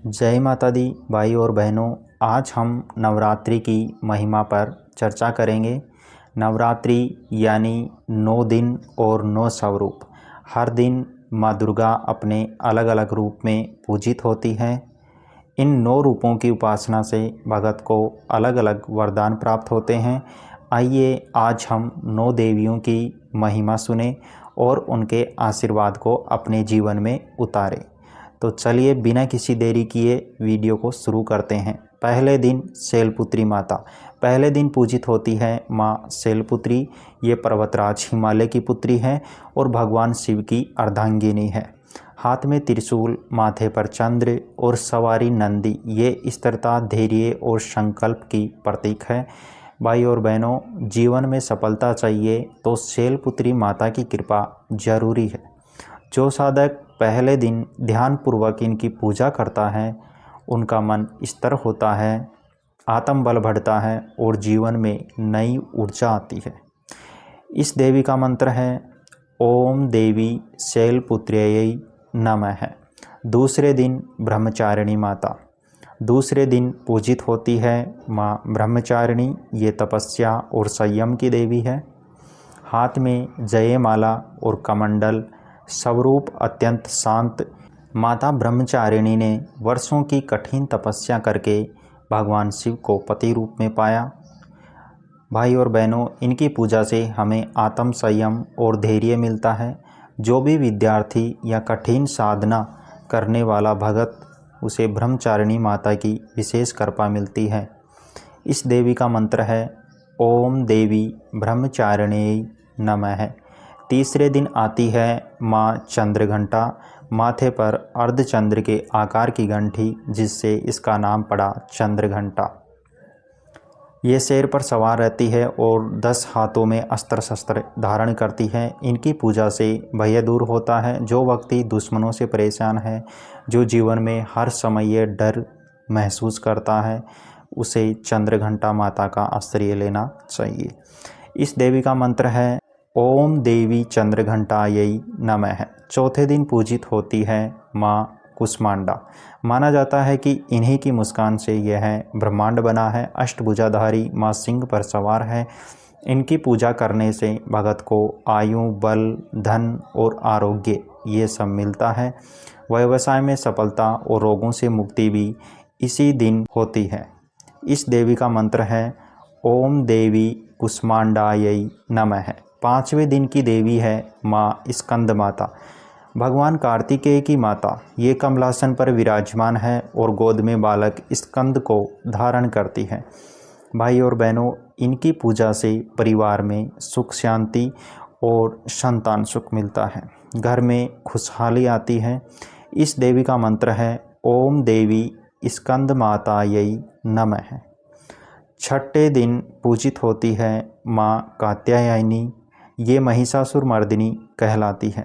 जय माता दी भाई और बहनों। आज हम नवरात्रि की महिमा पर चर्चा करेंगे। नवरात्रि यानी 9 दिन और 9 स्वरूप। हर दिन माँ दुर्गा अपने अलग अलग रूप में पूजित होती हैं। इन 9 रूपों की उपासना से भगत को अलग अलग वरदान प्राप्त होते हैं। आइए आज हम 9 देवियों की महिमा सुने और उनके आशीर्वाद को अपने जीवन में उतारें। तो चलिए बिना किसी देरी किए वीडियो को शुरू करते हैं। पहले दिन शैलपुत्री माता। पहले दिन पूजित होती है माँ शैलपुत्री। ये पर्वतराज हिमालय की पुत्री है और भगवान शिव की अर्धांगिनी है। हाथ में त्रिशूल, माथे पर चंद्र और सवारी नंदी। ये स्थिरता, धैर्य और संकल्प की प्रतीक है। भाई और बहनों, जीवन में सफलता चाहिए तो शैलपुत्री माता की कृपा जरूरी है। जो साधक पहले दिन ध्यानपूर्वक इनकी पूजा करता है उनका मन स्थिर होता है, आत्मबल बढ़ता है और जीवन में नई ऊर्जा आती है। इस देवी का मंत्र है ओम देवी शैलपुत्र्यै नमः। दूसरे दिन ब्रह्मचारिणी माता। दूसरे दिन पूजित होती है माँ ब्रह्मचारिणी। ये तपस्या और संयम की देवी है। हाथ में जयमाला और कमंडल। स्वरूप अत्यंत शांत। माता ब्रह्मचारिणी ने वर्षों की कठिन तपस्या करके भगवान शिव को पति रूप में पाया। भाई और बहनों, इनकी पूजा से हमें आत्म संयम और धैर्य मिलता है। जो भी विद्यार्थी या कठिन साधना करने वाला भगत, उसे ब्रह्मचारिणी माता की विशेष कृपा मिलती है। इस देवी का मंत्र है ओम देवी ब्रह्मचारिण्यै नमः। तीसरे दिन आती है माँ चंद्रघंटा। माथे पर अर्धचंद्र के आकार की घंटी, जिससे इसका नाम पड़ा चंद्रघंटा। ये शेर पर सवार रहती है और 10 हाथों में अस्त्र शस्त्र धारण करती है। इनकी पूजा से भय दूर होता है। जो व्यक्ति दुश्मनों से परेशान है, जो जीवन में हर समय ये डर महसूस करता है, उसे चंद्रघंटा माता का आश्रय लेना चाहिए। इस देवी का मंत्र है ओम देवी चंद्रघंटायै नमः। चौथे दिन पूजित होती है माँ कुष्मांडा। माना जाता है कि इन्हीं की मुस्कान से यह ब्रह्मांड बना है। अष्टभुजाधारी माँ सिंह पर सवार है। इनकी पूजा करने से भगत को आयु, बल, धन और आरोग्य ये सब मिलता है। व्यवसाय में सफलता और रोगों से मुक्ति भी इसी दिन होती है। इस देवी का मंत्र है ओम देवी कुष्मांडायै नमः। 5वें दिन की देवी है माँ स्कंद माता। भगवान कार्तिकेय की माता। ये कमलासन पर विराजमान है और गोद में बालक स्कंद को धारण करती है। भाई और बहनों, इनकी पूजा से परिवार में सुख, शांति और संतान सुख मिलता है। घर में खुशहाली आती है। इस देवी का मंत्र है ओम देवी स्कंद मातायै नमः। छठे दिन पूजित होती है माँ कात्यायनी। ये महिषासुर मर्दिनी कहलाती है।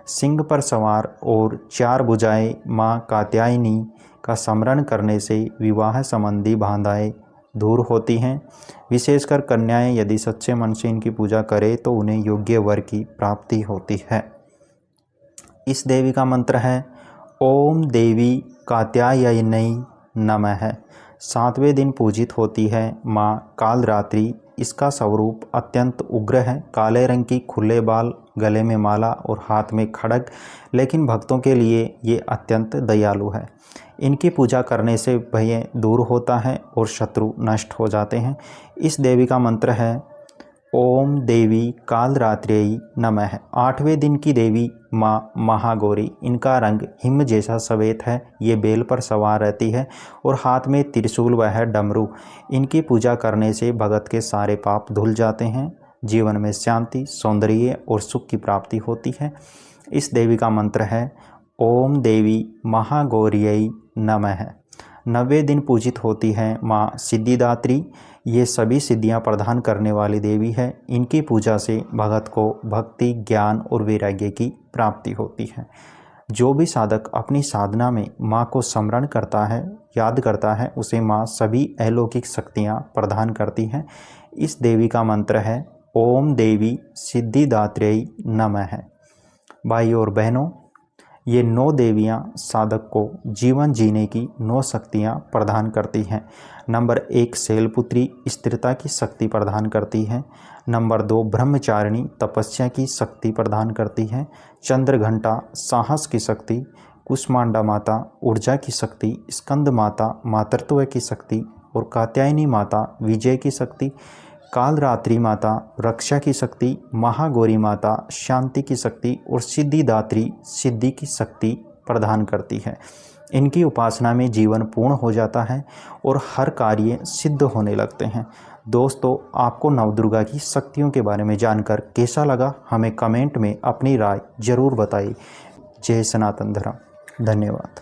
सिंह पर सवार और 4 भुजाएं माँ कात्यायनी का स्मरण करने से विवाह संबंधी बाधाएं दूर होती हैं। विशेषकर कन्याएं यदि सच्चे मन से इनकी पूजा करें तो उन्हें योग्य वर की प्राप्ति होती है। इस देवी का मंत्र है ओम देवी कात्यायनै नमः। 7वें दिन पूजित होती है माँ कालरात्रि। इसका स्वरूप अत्यंत उग्र है। काले रंग की खुले बाल, गले में माला और हाथ में खड्ग, लेकिन भक्तों के लिए ये अत्यंत दयालु है। इनकी पूजा करने से भय दूर होता है और शत्रु नष्ट हो जाते हैं। इस देवी का मंत्र है ओम देवी कालरात्र्यै नमः। 8वें दिन की देवी माँ महागौरी। इनका रंग हिम जैसा सफ़ेद है। ये बेल पर सवार रहती है और हाथ में त्रिशूल व है डमरू। इनकी पूजा करने से भगत के सारे पाप धुल जाते हैं। जीवन में शांति, सौंदर्य और सुख की प्राप्ति होती है। इस देवी का मंत्र है ओम देवी महागौर्यै नमः। 9वें दिन पूजित होती है माँ सिद्धिदात्री। ये सभी सिद्धियां प्रदान करने वाली देवी है। इनकी पूजा से भगत को भक्ति, ज्ञान और वैराग्य की प्राप्ति होती है। जो भी साधक अपनी साधना में माँ को स्मरण करता है, याद करता है, उसे माँ सभी अलौकिक शक्तियाँ प्रदान करती हैं। इस देवी का मंत्र है ओम देवी सिद्धिदात्र्यै नमः। भाई और बहनों, ये 9 देवियां साधक को जीवन जीने की 9 शक्तियां प्रदान करती हैं। नंबर 1 शैलपुत्री स्थिरता की शक्ति प्रदान करती है। नंबर 2 ब्रह्मचारिणी तपस्या की शक्ति प्रदान करती है। चंद्रघंटा साहस की शक्ति, कुष्मांडा माता ऊर्जा की शक्ति, स्कंद माता मातृत्व की शक्ति और कात्यायनी माता विजय की शक्ति, कालरात्रि माता रक्षा की शक्ति, महागौरी माता शांति की शक्ति और सिद्धिदात्री सिद्धि की शक्ति प्रदान करती है। इनकी उपासना में जीवन पूर्ण हो जाता है और हर कार्य सिद्ध होने लगते हैं। दोस्तों, आपको नवदुर्गा की शक्तियों के बारे में जानकर कैसा लगा, हमें कमेंट में अपनी राय जरूर बताइए। जय सनातन धर्म। धन्यवाद।